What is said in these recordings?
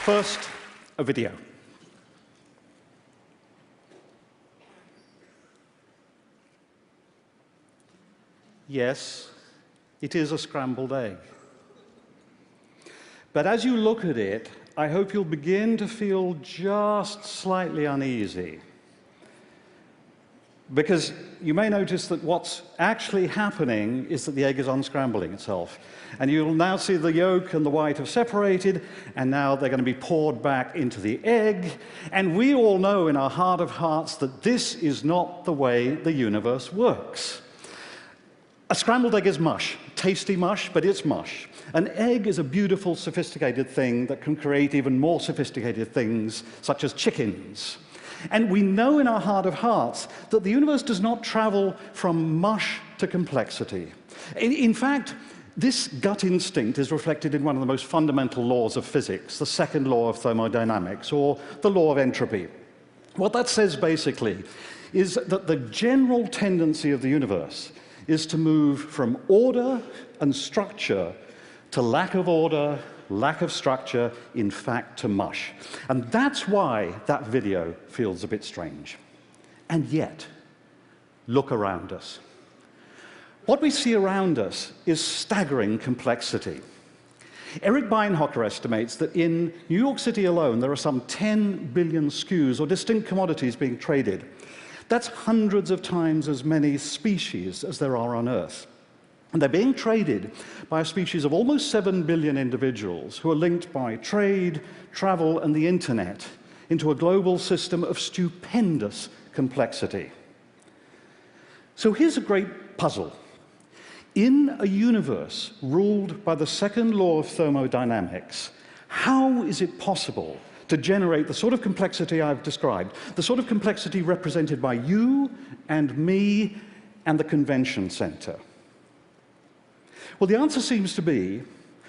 First, a video. Yes, it is a scrambled egg. But as you look at it, I hope you'll begin to feel just slightly uneasy. Because you may notice that what's actually happening is that the egg is unscrambling itself. And you'll now see the yolk and the white have separated, and now they're going to be poured back into the egg. And we all know in our heart of hearts that this is not the way the universe works. A scrambled egg is mush, tasty mush, but it's mush. An egg is a beautiful, sophisticated thing that can create even more sophisticated things, such as chickens. And we know in our heart of hearts that the universe does not travel from mush to complexity. In fact, this gut instinct is reflected in one of the most fundamental laws of physics, the second law of thermodynamics, or the law of entropy. What that says basically is that the general tendency of the universe is to move from order and structure to lack of order, lack of structure, in fact, to mush. And that's why that video feels a bit strange. And yet, look around us. What we see around us is staggering complexity. Eric Beinhocker estimates that in New York City alone, there are some 10 billion SKUs, or distinct commodities, being traded. That's hundreds of times as many species as there are on Earth. And they're being traded by a species of almost 7 billion individuals who are linked by trade, travel, and the internet into a global system of stupendous complexity. So here's a great puzzle. In a universe ruled by the second law of thermodynamics, how is it possible to generate the sort of complexity I've described, the sort of complexity represented by you and me and the convention center? Well, the answer seems to be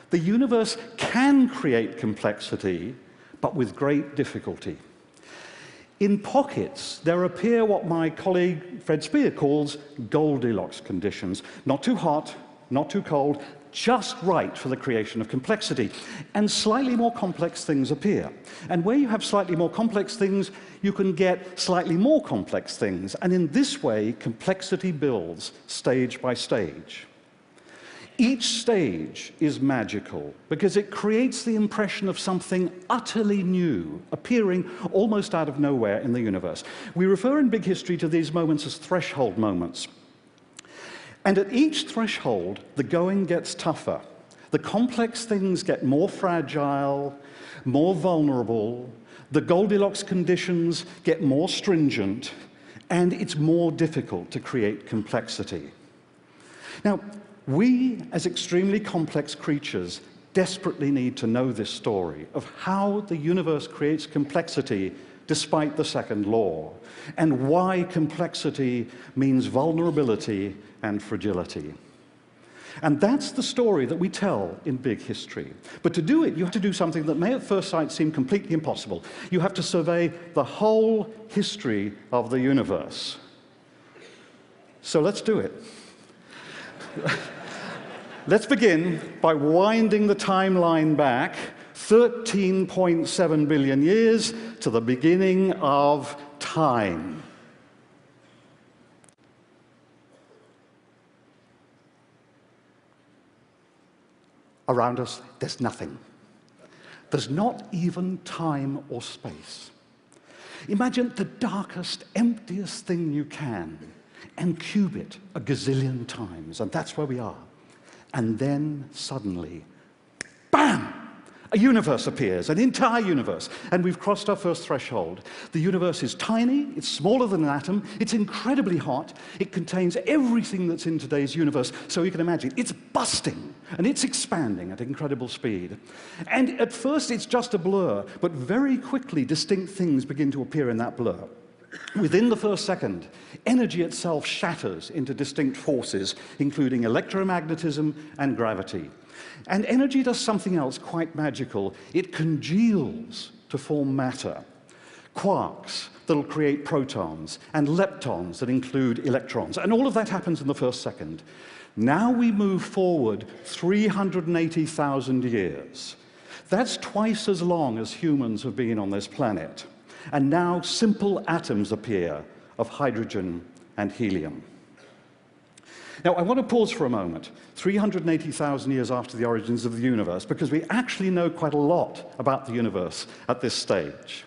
the universe can create complexity, but with great difficulty. In pockets, there appear what my colleague Fred Spear calls Goldilocks conditions. Not too hot, not too cold, just right for the creation of complexity. And slightly more complex things appear. And where you have slightly more complex things, you can get slightly more complex things. And in this way, complexity builds stage by stage. Each stage is magical because it creates the impression of something utterly new, appearing almost out of nowhere in the universe. We refer in big history to these moments as threshold moments. And at each threshold, the going gets tougher. The complex things get more fragile, more vulnerable, the Goldilocks conditions get more stringent, and it's more difficult to create complexity. Now, we, as extremely complex creatures, desperately need to know this story of how the universe creates complexity despite the second law, and why complexity means vulnerability and fragility. And that's the story that we tell in big history. But to do it, you have to do something that may at first sight seem completely impossible. You have to survey the whole history of the universe. So let's do it. Let's begin by winding the timeline back 13.7 billion years to the beginning of time. Around us, there's nothing. There's not even time or space. Imagine the darkest, emptiest thing you can, and cube it a gazillion times, and that's where we are. And then, suddenly, bam! A universe appears, an entire universe, and we've crossed our first threshold. The universe is tiny, it's smaller than an atom, it's incredibly hot, it contains everything that's in today's universe, so you can imagine it's busting, and it's expanding at incredible speed. And at first it's just a blur, but very quickly distinct things begin to appear in that blur. Within the first second, energy itself shatters into distinct forces, including electromagnetism and gravity. And energy does something else quite magical. It congeals to form matter. Quarks that'll create protons, and leptons that include electrons. And all of that happens in the first second. Now we move forward 380,000 years. That's twice as long as humans have been on this planet. And now simple atoms appear of hydrogen and helium. Now, I want to pause for a moment, 380,000 years after the origins of the universe, because we actually know quite a lot about the universe at this stage.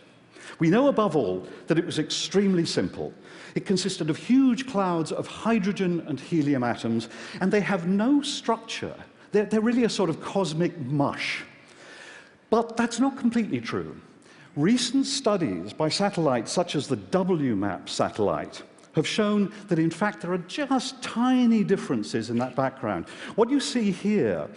We know, above all, that it was extremely simple. It consisted of huge clouds of hydrogen and helium atoms, and they have no structure. They're really a sort of cosmic mush. But that's not completely true. Recent studies by satellites such as the WMAP satellite have shown that, in fact, there are just tiny differences in that background. What you see here,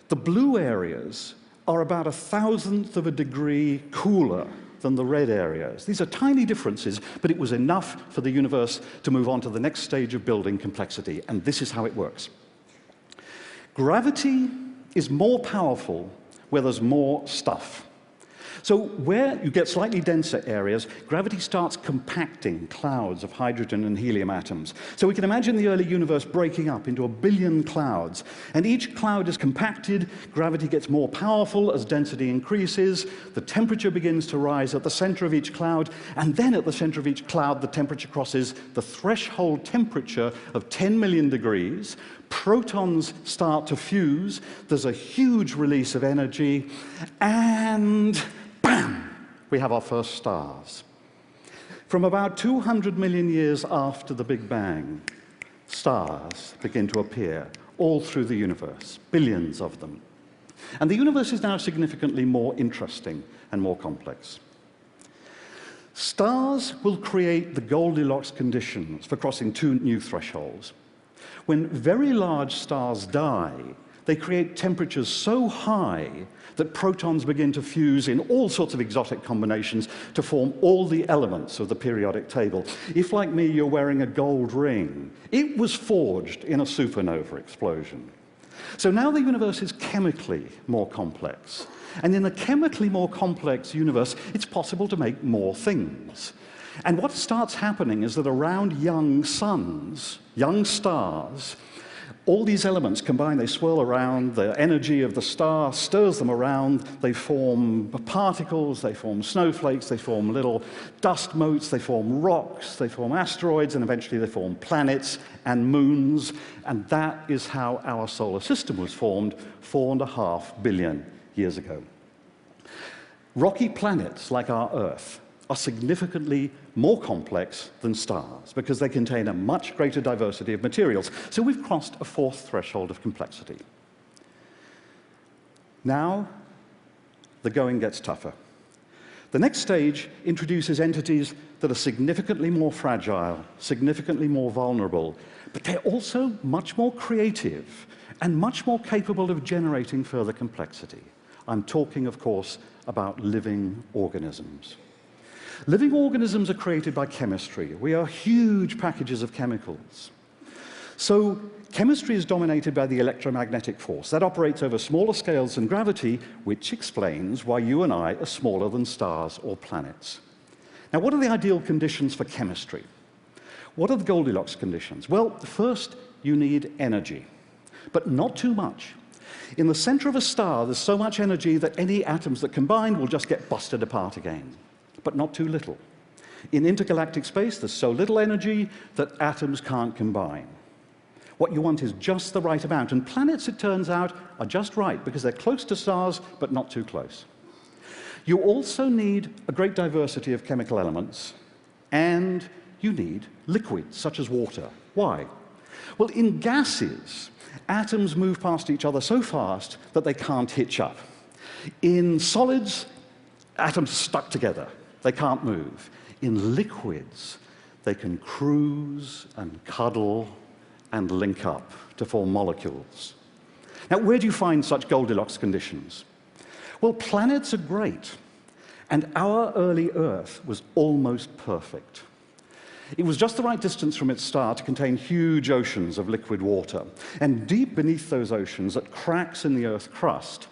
the blue areas are about 1,000th of a degree cooler than the red areas. These are tiny differences, but it was enough for the universe to move on to the next stage of building complexity, and this is how it works. Gravity is more powerful where there's more stuff. So where you get slightly denser areas, gravity starts compacting clouds of hydrogen and helium atoms. So we can imagine the early universe breaking up into 1 billion clouds, and each cloud is compacted, gravity gets more powerful as density increases, the temperature begins to rise at the center of each cloud, and then at the center of each cloud the temperature crosses the threshold temperature of 10 million degrees, protons start to fuse, there's a huge release of energy, and bam! We have our first stars. From about 200 million years after the Big Bang, stars begin to appear all through the universe, billions of them. And the universe is now significantly more interesting and more complex. Stars will create the Goldilocks conditions for crossing two new thresholds. When very large stars die, they create temperatures so high that protons begin to fuse in all sorts of exotic combinations to form all the elements of the periodic table. If, like me, you're wearing a gold ring, it was forged in a supernova explosion. So now the universe is chemically more complex. And in a chemically more complex universe, it's possible to make more things. And what starts happening is that around young suns, young stars, all these elements combine, they swirl around, the energy of the star stirs them around, they form particles, they form snowflakes, they form little dust motes, they form rocks, they form asteroids, and eventually they form planets and moons, and that is how our solar system was formed 4.5 billion years ago. Rocky planets like our Earth are significantly more complex than stars because they contain a much greater diversity of materials. So we've crossed a fourth threshold of complexity. Now, the going gets tougher. The next stage introduces entities that are significantly more fragile, significantly more vulnerable, but they're also much more creative and much more capable of generating further complexity. I'm talking, of course, about living organisms. Living organisms are created by chemistry. We are huge packages of chemicals. So chemistry is dominated by the electromagnetic force. That operates over smaller scales than gravity, which explains why you and I are smaller than stars or planets. Now, what are the ideal conditions for chemistry? What are the Goldilocks conditions? Well, first, you need energy, but not too much. In the center of a star, there's so much energy that any atoms that combine will just get busted apart again, but not too little. In intergalactic space, there's so little energy that atoms can't combine. What you want is just the right amount, and planets, it turns out, are just right because they're close to stars, but not too close. You also need a great diversity of chemical elements, and you need liquids, such as water. Why? Well, in gases, atoms move past each other so fast that they can't hitch up. In solids, atoms are stuck together. They can't move. In liquids, they can cruise and cuddle and link up to form molecules. Now, where do you find such Goldilocks conditions? Well, planets are great, and our early Earth was almost perfect. It was just the right distance from its star to contain huge oceans of liquid water. And deep beneath those oceans, at cracks in the Earth's crust,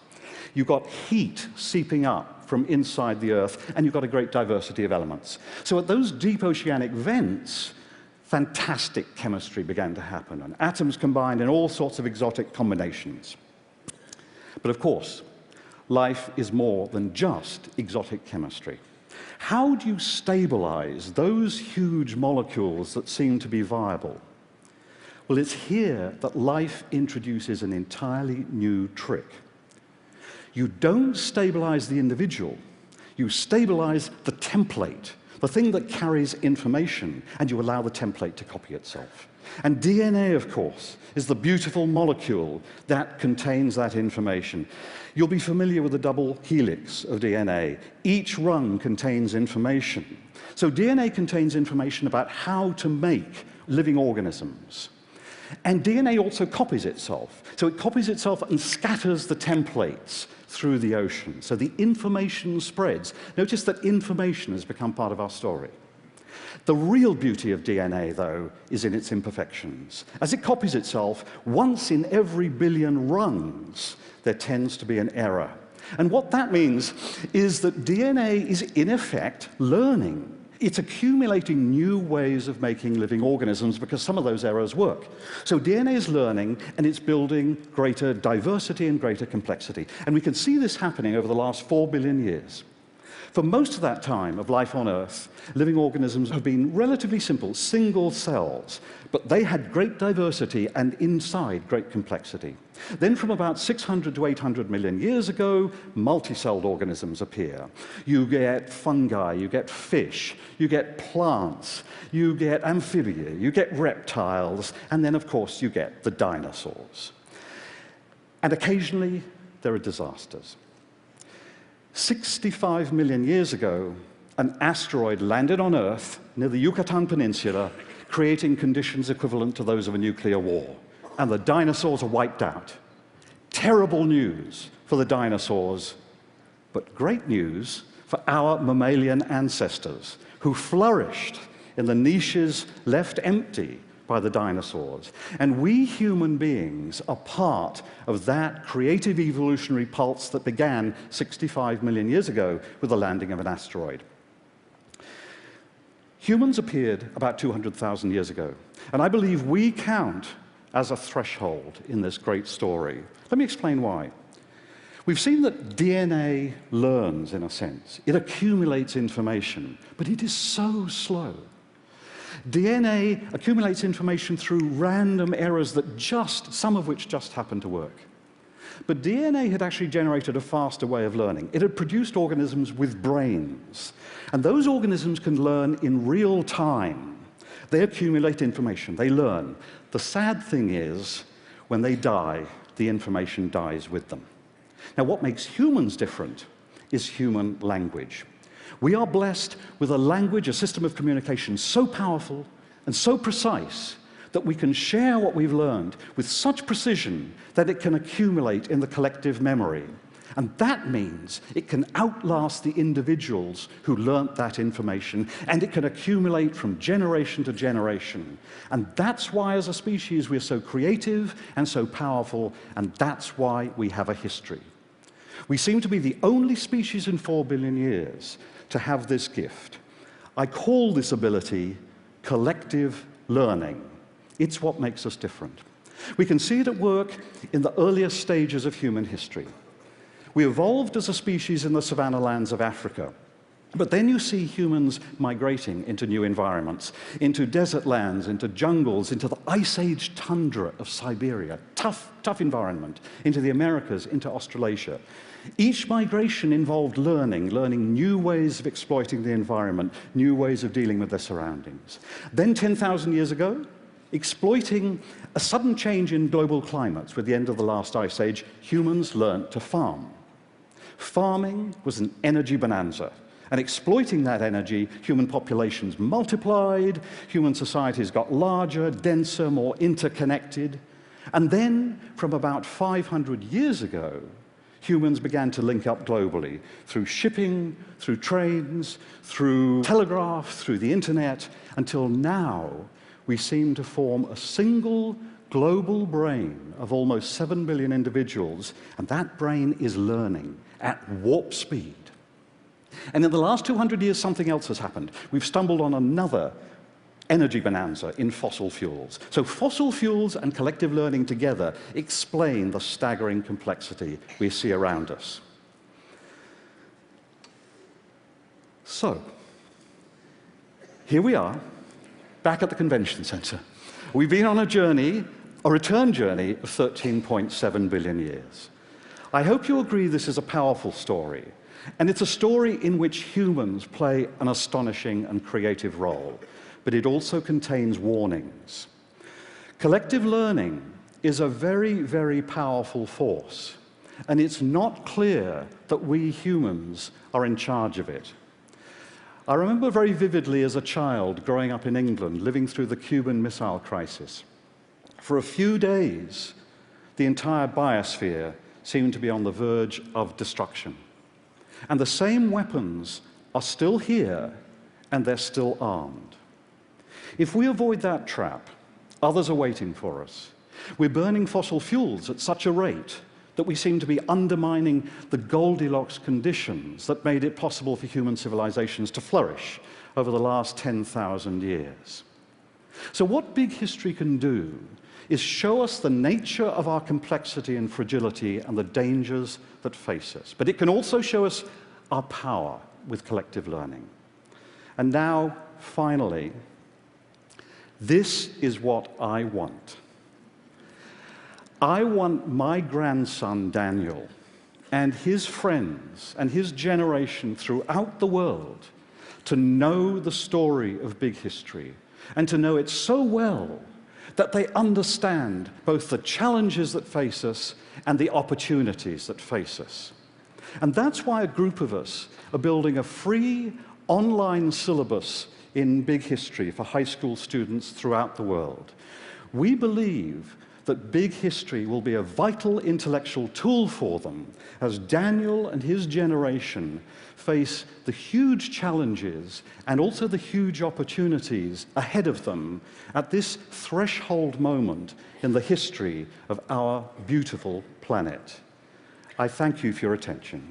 you've got heat seeping up from inside the Earth, and you've got a great diversity of elements. So at those deep oceanic vents, fantastic chemistry began to happen, and atoms combined in all sorts of exotic combinations. But of course, life is more than just exotic chemistry. How do you stabilize those huge molecules that seem to be viable? Well, it's here that life introduces an entirely new trick. You don't stabilize the individual, you stabilize the template, the thing that carries information, and you allow the template to copy itself. And DNA, of course, is the beautiful molecule that contains that information. You'll be familiar with the double helix of DNA. Each rung contains information. So DNA contains information about how to make living organisms. And DNA also copies itself. So it copies itself and scatters the templates through the ocean. So the information spreads. Notice that information has become part of our story. The real beauty of DNA, though, is in its imperfections. As it copies itself, once in every billion rungs, there tends to be an error. And what that means is that DNA is, in effect, learning. It's accumulating new ways of making living organisms because some of those errors work. So DNA is learning, and it's building greater diversity and greater complexity. And we can see this happening over the last 4 billion years. For most of that time of life on Earth, living organisms have been relatively simple, single cells, but they had great diversity and inside great complexity. Then from about 600 to 800 million years ago, multi-celled organisms appear. You get fungi, you get fish, you get plants, you get amphibia, you get reptiles, and then of course you get the dinosaurs. And occasionally there are disasters. 65 million years ago, an asteroid landed on Earth near the Yucatan Peninsula, creating conditions equivalent to those of a nuclear war. And the dinosaurs are wiped out. Terrible news for the dinosaurs, but great news for our mammalian ancestors, who flourished in the niches left empty by the dinosaurs. And we human beings are part of that creative evolutionary pulse that began 65 million years ago with the landing of an asteroid. Humans appeared about 200,000 years ago, and I believe we count as a threshold in this great story. Let me explain why. We've seen that DNA learns, in a sense. It accumulates information, but it is so slow. DNA accumulates information through random errors that some of which just happen to work. But DNA had actually generated a faster way of learning. It had produced organisms with brains. And those organisms can learn in real time. They accumulate information, they learn. The sad thing is, when they die, the information dies with them. Now, what makes humans different is human language. We are blessed with a language, a system of communication so powerful and so precise that we can share what we've learned with such precision that it can accumulate in the collective memory. And that means it can outlast the individuals who learnt that information, and it can accumulate from generation to generation. And that's why, as a species, we're so creative and so powerful, and that's why we have a history. We seem to be the only species in 4 billion years to have this gift. I call this ability collective learning. It's what makes us different. We can see it at work in the earliest stages of human history. We evolved as a species in the savanna lands of Africa. But then you see humans migrating into new environments, into desert lands, into jungles, into the Ice Age tundra of Siberia, tough environment, into the Americas, into Australasia. Each migration involved learning new ways of exploiting the environment, new ways of dealing with their surroundings. Then 10,000 years ago, exploiting a sudden change in global climates with the end of the last Ice Age, humans learned to farm. Farming was an energy bonanza. And exploiting that energy, human populations multiplied, human societies got larger, denser, more interconnected. And then, from about 500 years ago, humans began to link up globally through shipping, through trains, through telegraph, through the internet, until now we seem to form a single global brain of almost 7 billion individuals, and that brain is learning at warp speed. And in the last 200 years, something else has happened. We've stumbled on another energy bonanza in fossil fuels. So fossil fuels and collective learning together explain the staggering complexity we see around us. So, here we are, back at the convention center. We've been on a journey, a return journey of 13.7 billion years. I hope you agree this is a powerful story, and it's a story in which humans play an astonishing and creative role, but it also contains warnings. Collective learning is a very, very powerful force, and it's not clear that we humans are in charge of it. I remember very vividly as a child growing up in England, living through the Cuban Missile Crisis. For a few days, the entire biosphere seemed to be on the verge of destruction. And the same weapons are still here, and they're still armed. If we avoid that trap, others are waiting for us. We're burning fossil fuels at such a rate that we seem to be undermining the Goldilocks conditions that made it possible for human civilizations to flourish over the last 10,000 years. So what big history can do is show us the nature of our complexity and fragility and the dangers that face us. But it can also show us our power with collective learning. And now, finally, this is what I want. I want my grandson, Daniel, and his friends and his generation throughout the world to know the story of big history and to know it so well that they understand both the challenges that face us and the opportunities that face us. And that's why a group of us are building a free online syllabus in big history for high school students throughout the world. We believe that big history will be a vital intellectual tool for them as Daniel and his generation face the huge challenges and also the huge opportunities ahead of them at this threshold moment in the history of our beautiful planet. I thank you for your attention.